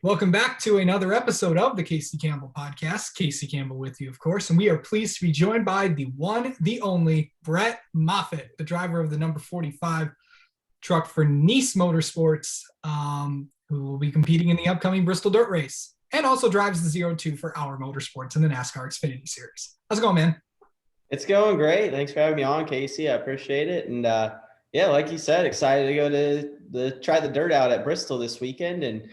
Welcome back to another episode of the Casey Campbell podcast. Casey Campbell with you, of course, and we are pleased to be joined by the one, the only Brett Moffitt, the driver of the number 45 truck for Nice Motorsports, who will be competing in the upcoming Bristol Dirt Race, and also drives the 02 for Our Motorsports in the NASCAR Xfinity Series. How's it going, man? It's going great. Thanks for having me on, Casey. I appreciate it. And yeah, like you said, excited to go to try the dirt out at Bristol this weekend. And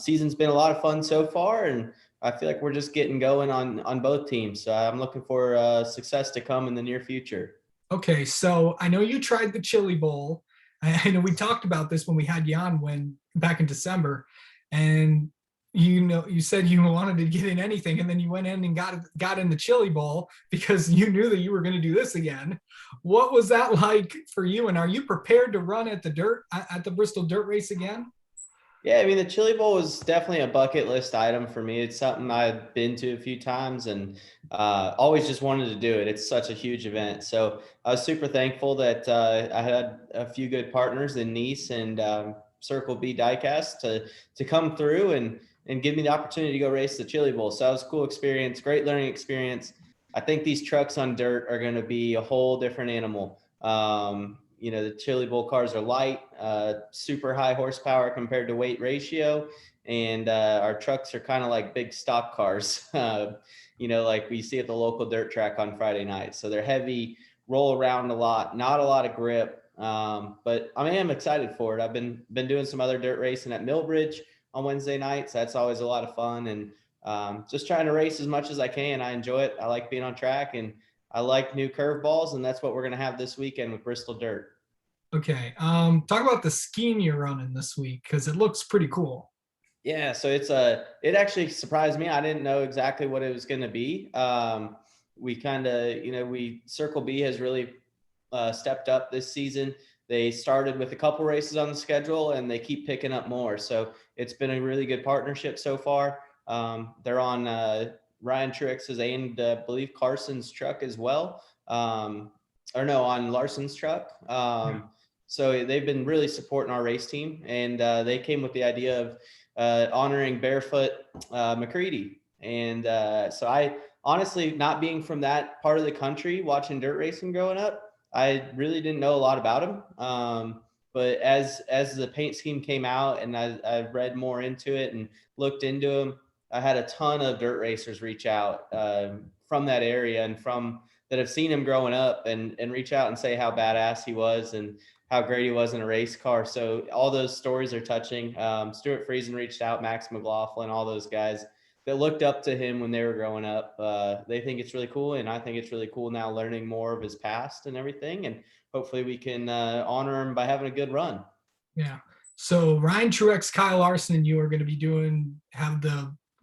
season's been a lot of fun so far. And I feel like we're just getting going on both teams. So I'm looking for success to come in the near future. Okay, so I know you tried the Chili Bowl. I know we talked about this when we had you on back in December, and you said you wanted to get in anything, and then you went in and got in the Chili Bowl because you knew that you were going to do this again. What was that like for you? And are you prepared to run at the Bristol Dirt Race again? Yeah, I mean, the Chili Bowl was definitely a bucket list item for me. It's something I've been to a few times and always just wanted to do it. It's such a huge event. So I was super thankful that I had a few good partners in Nice and Circle B Diecast to come through and give me the opportunity to go race the Chili Bowl. So that was a cool experience, great learning experience. I think these trucks on dirt are going to be a whole different animal. The Chili Bowl cars are light, super high horsepower compared to weight ratio. And our trucks are kind of like big stock cars, like we see at the local dirt track on Friday night. So they're heavy, roll around a lot, not a lot of grip. But I am excited for it. I've been doing some other dirt racing at Millbridge on Wednesday nights. That's always a lot of fun. And just trying to race as much as I can. I enjoy it. I like being on track, and I like new curveballs, and that's what we're going to have this weekend with Bristol Dirt. Okay. Talk about the scheme you're running this week because it looks pretty cool. Yeah, so it actually surprised me. I didn't know exactly what it was going to be. We kind of, Circle B has really stepped up this season. They started with a couple races on the schedule, and they keep picking up more. So it's been a really good partnership so far. They're on Ryan Truex's and I believe Carson's truck as well. On Larson's truck. So they've been really supporting our race team, and they came with the idea of honoring Barefoot McCready. And so I honestly, not being from that part of the country, watching dirt racing growing up, I really didn't know a lot about him. But as the paint scheme came out and I read more into it and looked into him, I had a ton of dirt racers reach out from that area and from that have seen him growing up and reach out and say how badass he was and how great he was in a race car. So all those stories are touching. Stuart Friesen reached out, Max McLaughlin, all those guys that looked up to him when they were growing up. They think it's really cool. And I think it's really cool now learning more of his past and everything. And hopefully we can honor him by having a good run. Yeah. So Ryan Truex, Kyle Larson, and you are going to be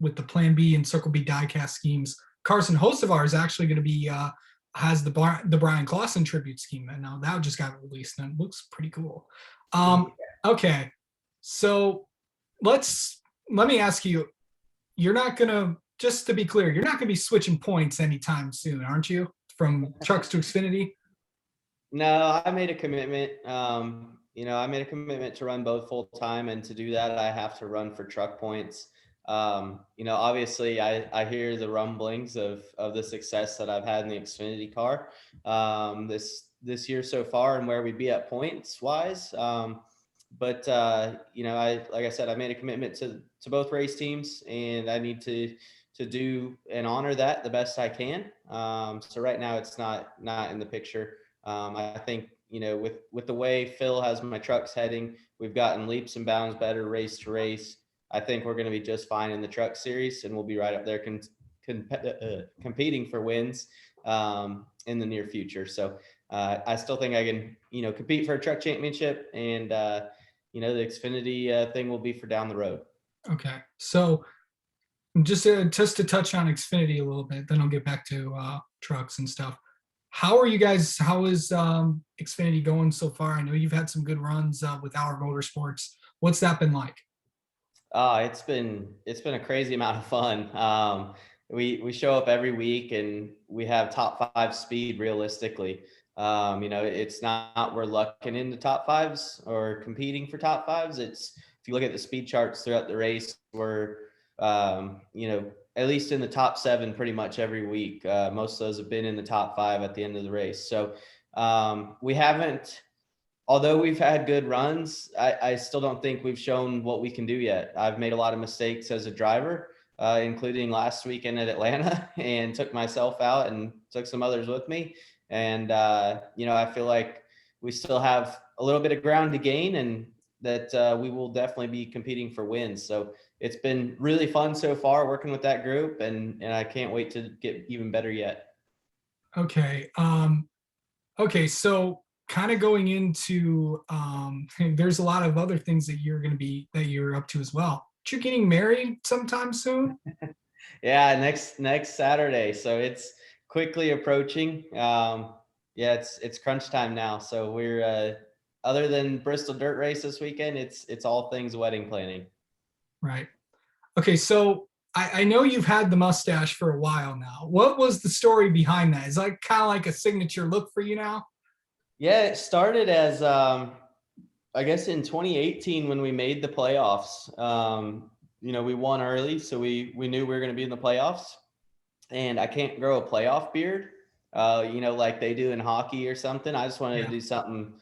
with the Plan B and Circle B diecast schemes. Carson Hocevar is actually going to be has the Brian Clausen tribute scheme, and now that just got released and it looks pretty cool. Okay, so let me ask you, you're not gonna, just to be clear, you're not gonna be switching points anytime soon, aren't you, from trucks to Xfinity? No, I made a commitment. I made a commitment to run both full time, and to do that I have to run for truck points. Obviously I hear the rumblings of the success that I've had in the Xfinity car this year so far and where we'd be at points wise. Like I said, I made a commitment to both race teams, and I need to do and honor that the best I can. So right now it's not in the picture. I think, with the way Phil has my trucks heading, we've gotten leaps and bounds better race to race. I think we're going to be just fine in the truck series, and we'll be right up there competing for wins in the near future. So I still think I can, compete for a truck championship, and the Xfinity thing will be for down the road. Okay, so just to touch on Xfinity a little bit, then I'll get back to trucks and stuff. How is Xfinity going so far? I know you've had some good runs with Our Motorsports. What's that been like? It's been a crazy amount of fun. We show up every week and we have top 5 speed realistically. It's not we're lucking into top 5s or competing for top 5s. It's if you look at the speed charts throughout the race, we're, you know, at least in the top 7 pretty much every week. Most of those have been in the top 5 at the end of the race. So we haven't, although we've had good runs, I still don't think we've shown what we can do yet. I've made a lot of mistakes as a driver, including last weekend at Atlanta, and took myself out and took some others with me. And, you know, I feel like we still have a little bit of ground to gain, and that we will definitely be competing for wins. So it's been really fun so far working with that group, and I can't wait to get even better yet. Okay. Okay. So kind of going into, there's a lot of other things that you're up to as well. You're getting married sometime soon? Yeah, next Saturday. So it's quickly approaching. Yeah, it's crunch time now. So we're other than Bristol Dirt Race this weekend, it's all things wedding planning. Right. Okay. So I know you've had the mustache for a while now. What was the story behind that? Is that kind of like a signature look for you now? Yeah, it started as I guess in 2018 when we made the playoffs. You know, we won early, so we knew we were going to be in the playoffs. And I can't grow a playoff beard, you know, like they do in hockey or something. I just wanted to Yeah. do something,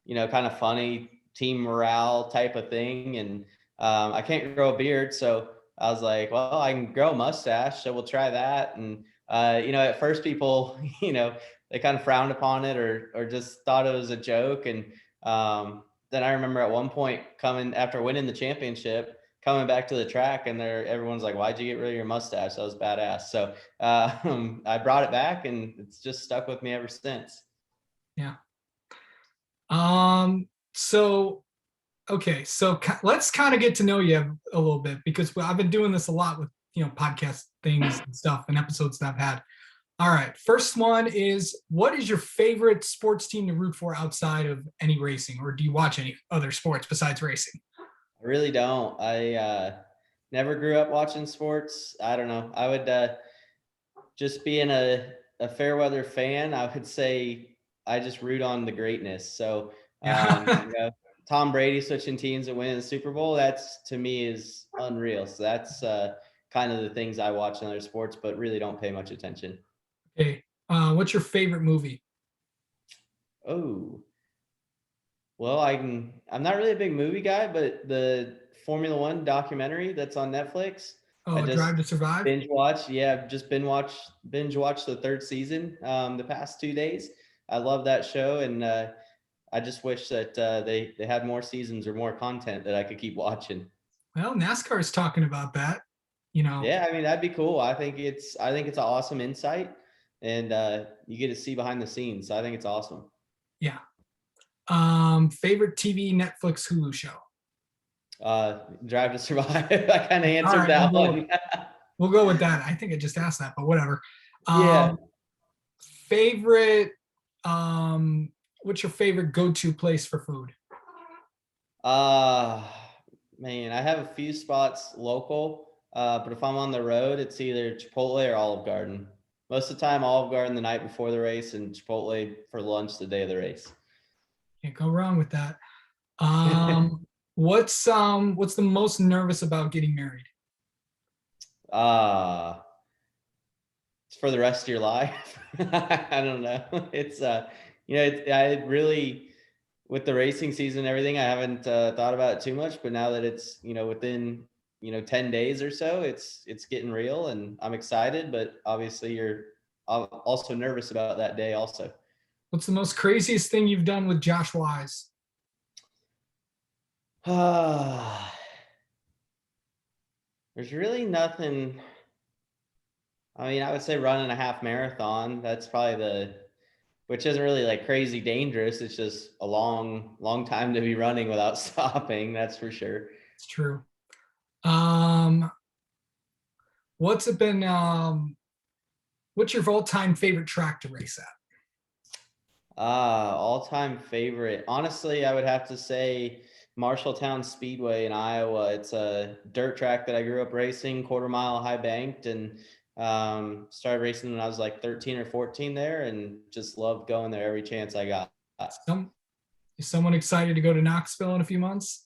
you know, kind of funny, team morale type of thing. And I can't grow a beard, so I was like, well, I can grow a mustache, so we'll try that. And you know, at first people, you know, they kind of frowned upon it or just thought it was a joke. And then I remember at one point coming after winning the championship, coming back to the track, and everyone's like, why'd you get rid of your mustache? That was badass. So I brought it back, and it's just stuck with me ever since. Yeah. So okay, so let's kind of get to know you a little bit, because I've been doing this a lot with podcast things and stuff and episodes that I've had. All right, first one is, what is your favorite sports team to root for outside of any racing, or do you watch any other sports besides racing? I really don't. I never grew up watching sports. I don't know. I would just being a fair weather fan, I would say I just root on the greatness. So Yeah. you know, Tom Brady switching teams and winning the Super Bowl, that's to me is unreal. So that's kind of the things I watch in other sports, but really don't pay much attention. Okay. What's your favorite movie? Oh, well, I'm not really a big movie guy, but the Formula One documentary that's on Netflix, I Oh, just Drive to Survive. binge watched. Yeah, just binge watched the third season the past 2 days. I love that show, and I just wish that they had more seasons or more content that I could keep watching. Well, NASCAR is talking about that. You know. Yeah, I mean that'd be cool. I think it's an awesome insight, and you get to see behind the scenes. So I think it's awesome. Yeah. Favorite TV, Netflix, Hulu show. Drive to Survive. I kind of All answered right, that one. we'll go with that. I think I just asked that, but whatever. Yeah. Favorite, what's your favorite go-to place for food? Uh Man, I have a few spots local, but if I'm on the road, it's either Chipotle or Olive Garden. Most of the time, Olive Garden the night before the race, and Chipotle for lunch the day of the race. Can't go wrong with that. What's the most nervous about getting married? uh it's for the rest of your life. I don't know. It's you know, I really, with the racing season and everything, I haven't thought about it too much, but now that it's, you know, within, you know, 10 days or so, it's getting real, and I'm excited, but obviously you're also nervous about that day also. What's the most craziest thing you've done with Josh Wise? There's really nothing. I mean, I would say running a half marathon. That's probably which isn't really like crazy dangerous. It's just a long time to be running without stopping. That's for sure. It's true. Um, what's it been? What's your all-time favorite track to race at? All-time favorite. Honestly, I would have to say Marshalltown Speedway in Iowa. It's a dirt track that I grew up racing, quarter mile high banked, and started racing when I was like 13 or 14 there, and just loved going there every chance I got. Some is someone excited to go to Knoxville in a few months?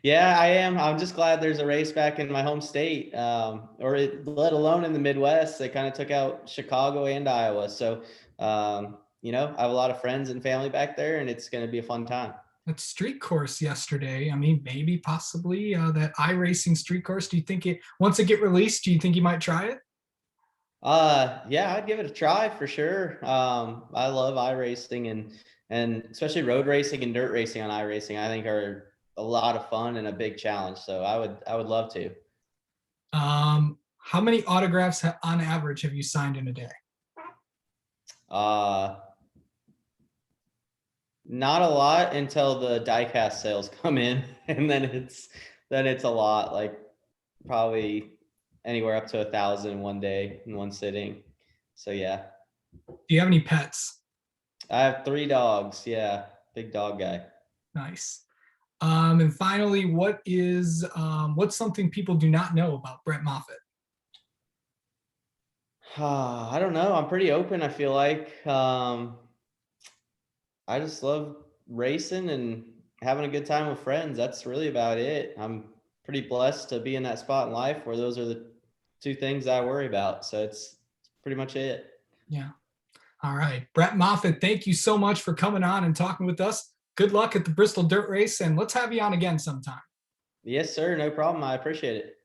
Yeah, I am. I'm just glad there's a race back in my home state, let alone in the Midwest. They kind of took out Chicago and Iowa. So, I have a lot of friends and family back there, and it's going to be a fun time. That street course yesterday. I mean, maybe possibly that iRacing street course. Do you think once it get released, do you think you might try it? Yeah, I'd give it a try for sure. I love iRacing and especially road racing and dirt racing on iRacing. I think are a lot of fun and a big challenge. So I would love to. How many autographs on average have you signed in a day? Uh, Not a lot until the diecast sales come in, and then it's a lot. Like probably anywhere up to 1,000 in one day in one sitting. So yeah, Do you have any pets? I have 3 dogs. Yeah, big dog guy. Nice. And finally, what's something people do not know about Brett Moffitt? I don't know. I'm pretty open. I feel like I just love racing and having a good time with friends. That's really about it. I'm pretty blessed to be in that spot in life where those are the two things I worry about. So it's pretty much it. Yeah. All right. Brett Moffitt, thank you so much for coming on and talking with us. Good luck at the Bristol Dirt Race, and let's have you on again sometime. Yes, sir. No problem. I appreciate it.